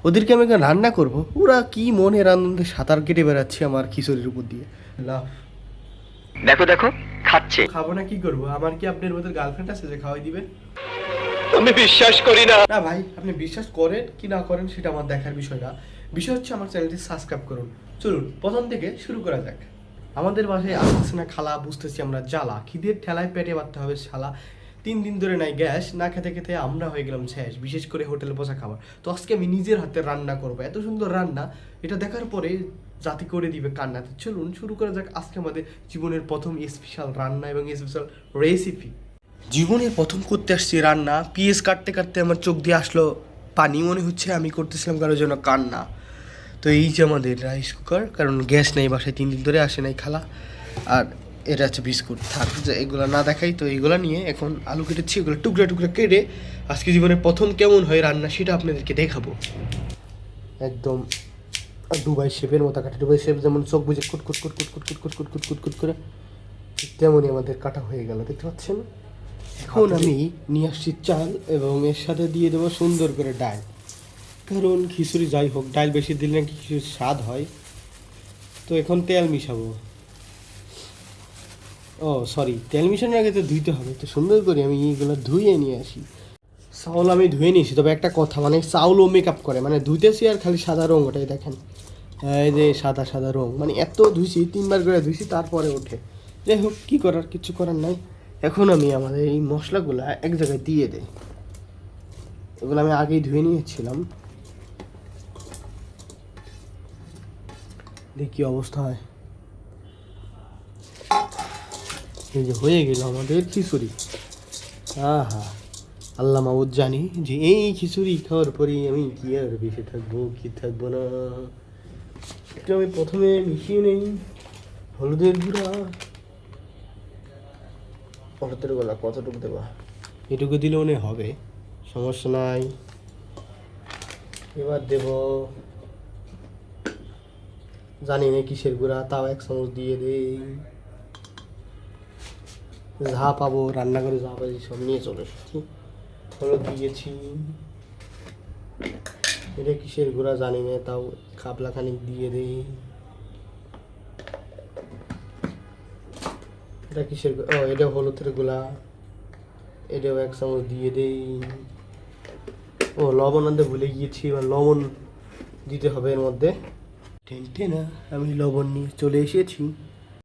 ওদেরকে আমি এখন রান্না করব, ওরা কি মনের আনন্দে সাঁতার কেটে বেড়াচ্ছে আমার খিচুড়ির উপর দিয়ে। লাভ। দেখো দেখো খাচ্ছে। খাবো না কি করবো? আমার কি আপনার মতো গার্লফ্রেন্ড আছে যে খাওয়াই দিবে? আমি বিশ্বাস করি না। না ভাই, আপনি বিশ্বাস করেন কি না করেন সেটা আমার দেখার বিষয় না। বিষয় হচ্ছে আমার চ্যানেলটি সাবস্ক্রাইব করুন। চলুন প্রথম থেকে শুরু করা যাক। আমাদের বাসায় আসতেছে না খালা, বুঝতেছি আমরা জ্বালা, খিদের ঠেলায় পেটে বাঁধতে হবে শালা। 3 দিন ধরে নাই গ্যাস, না খেতে খেতে আমরা হয়ে গেলাম শেষ, বিশেষ করে হোটেলে বসা খাবার। তো আজকে আমি নিজের হাতে রান্না করবো, এত সুন্দর রান্না, এটা দেখার পরে জাতি করে দিবে কান্নাতে। চলুন শুরু করা যাক আজকে আমাদের জীবনের প্রথম স্পেশাল রান্না এবং স্পেশাল রেসিপি। জীবনে প্রথম করতে আসছি রান্না, পিএস কাটতে কাটতে আমার চোখ দিয়ে আসলো পানি, মনে হচ্ছে আমি করতেছিলাম কারোর জন্য কান্না। তো এই যে আমাদের রাইস কুকার, কারণ গ্যাস নেই বাসায়, 3 দিন ধরে আসে নাই খালা। আর এটা হচ্ছে বিস্কুট, থাক যে এগুলো না দেখাই। তো এইগুলো নিয়ে এখন আলু কেটেছি, এগুলো টুকরা টুকরা কেটে আজকে জীবনে প্রথম কেমন হয় রান্না সেটা আপনাদেরকে দেখাবো। একদম দুবাই শেপের মতো কাটা, দুবাই শেপ যেমন চোখ বুঝে কুট কুট কুট কুট কুট কুট কুট কুট কুট কুট কুট করে, তেমনই আমাদের কাটা হয়ে গেল, দেখতে পাচ্ছেন। এখন আমি নিয়ে আসছি চাল এবং এর সাথে দিয়ে দেবো সুন্দর করে ডাল, কারণ খিচুড়ি যাই হোক ডাল বেশি দিলে নাকি খিচুড়ির স্বাদ হয়। তো এখন তেল মিশাবো। ও সরি, তেল মিশানোর আগে তো ধুইতে হবে, তো সুন্দর করে আমি এইগুলো ধুয়ে নিয়ে আসি। চাউল আমি ধুয়ে নিয়েছি, তবে একটা কথা, মানে চাউলও মেকআপ করে, মানে ধুইতেছি আর খালি সাদা রঙ ওটাই দেখেন, এই যে সাদা সাদা রঙ, মানে এত ধুইছি 3বার করে ধুইছি তারপরে ওঠে। যাই হোক, কী করার, কিছু করার নাই। এখন আমি আমাদের এই মশলাগুলো এক জায়গায় দিয়ে দেই। এগুলো আমি আগেই ধুয়ে নিয়েছিলাম, দেখি কী অবস্থা হয়। এই যে হয়ে গেল আমাদের খিচুড়ি। আহা, আল্লাহ মাবুদ জানি যে এই খিচুড়ি খাওয়ার পরেই আমি কি আর বেঁচে থাকবো কি থাকবো না। একটু আমি প্রথমে মিশিয়ে নেই হলুদের গুঁড়া। হলুদের গুঁড়া কতটুকু দেবা? এটুকু দিলে মনে হবে, সমস্যা নাই। এবার দেব, জানি না কিসের গুঁড়া, তাও 1 চামচ দিয়ে দেই। যা পাবো রান্না করে যা পাবো সব নিয়ে চলে এসেছি। হলুদ দিয়েছি, এটা কিসের গুঁড়া জানি না, তাও খাবলা খানিক দিয়ে দেই। এটা কিসের, ও এটা হলুদের গুঁড়া, এটাও 1 চামচ দিয়ে দেই। ও লবণ আনতে ভুলে গিয়েছি, এবার লবণ দিতে হবে এর মধ্যে। টেনটে না, আমি লবণ নিয়ে চলে এসেছি।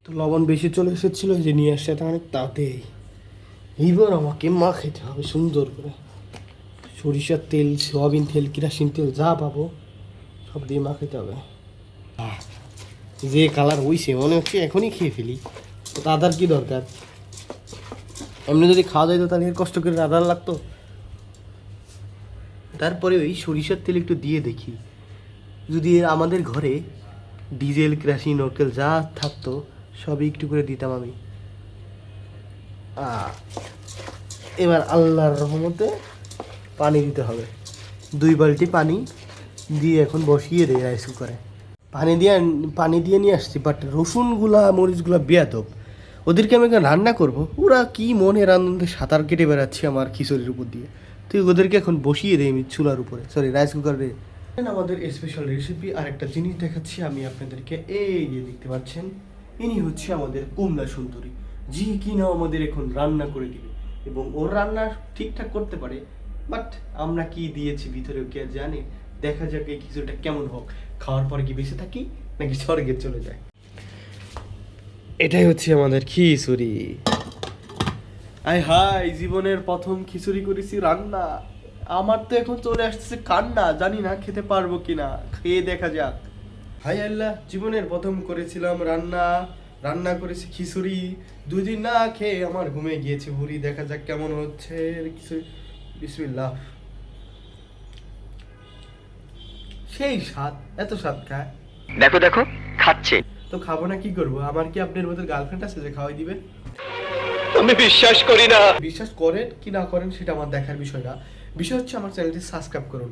তো লবণ বেশি চলে এসেছিলো যে নিয়ে আসছে, অনেক তাতেই। এইবার আমাকে মাখাইতে হবে সুন্দর করে, সরিষার তেল, সয়াবিন তেল, কেরোসিন তেল যা পাবো সব দিয়ে মাখাইতে হবে। যে কালার হইছে মনে হচ্ছে এখনই খেয়ে ফেলি, তো আদার কি দরকার? এমনি যদি খাওয়া যায় তো তাহলে এর কষ্ট করে আদার লাগতো। তারপরে ওই সরিষার তেল একটু দিয়ে দেখি, যদি আমাদের ঘরে ডিজেল, কেরোসিন, নকল যা থাকতো সবই একটু করে দিতাম আমি। এবার আল্লাহর রহমতে পানি দিতে হবে, 2 বালতি পানি দিয়ে এখন বসিয়ে দেয় রাইস কুকারে। পানি দিয়ে নিয়ে আসছি, বাট রসুনগুলা মরিচগুলা বেয়াদব, ওদেরকে আমি এখন রান্না করব, ওরা কি মনের আনন্দে সাঁতার কেটে বেড়াচ্ছে আমার খিচুড়ির উপর দিয়ে। তো ওদেরকে এখন বসিয়ে দেয় আমি চুলার উপরে, সরি রাইস কুকারে। আমাদের স্পেশাল রেসিপি আর একটা জিনিস দেখাচ্ছি আমি আপনাদেরকে, এই যে দেখতে পাচ্ছেন, ইনি হচ্ছে আমাদের কমলা সুন্দরী, জি কিনা আমাদের এখন রান্না করে দিবে, এবং ওর রান্না ঠিকঠাক করতে পারে, বাট আমরা কি দিয়েছি ভিতরে কে জানে। দেখা যাক এই খিচুড়িটা কেমন হোক, খাওয়ার পরে কি বেঁচে থাকি নাকি স্বর্গে চলে যায়। এটাই হচ্ছে আমাদের খিচুড়ি। আয় হাই, জীবনের প্রথম খিচুড়ি করেছি রান্না, আমার তো এখন চলে আসতেছে কান্না, জানি না খেতে পারবো কিনা, খেয়ে দেখা যাক। হাই আল্লাহ, জীবনের প্রথম করেছিলাম রান্না, রান্না করেছি খিচুড়ি, 2 দিন না খেয়ে আমার ঘুমে গিয়েছে ভুড়ি, দেখা যাক কেমন হচ্ছে খিচুড়ি। বিসমিল্লাহ। সেই স্বাদ, এত স্বাদ খায়। দেখো দেখো খাচ্ছে। তো খাবো না কি করবো? আমার কি আপনার মতো গার্লফ্রেন্ড আছে যে খাওয়াই দিবে? আমি বিশ্বাস করি না। বিশ্বাস করেন কি না করেন সেটা আমার দেখার বিষয় না। বিষয় হচ্ছে আমার চ্যানেলটি সাবস্ক্রাইব করুন।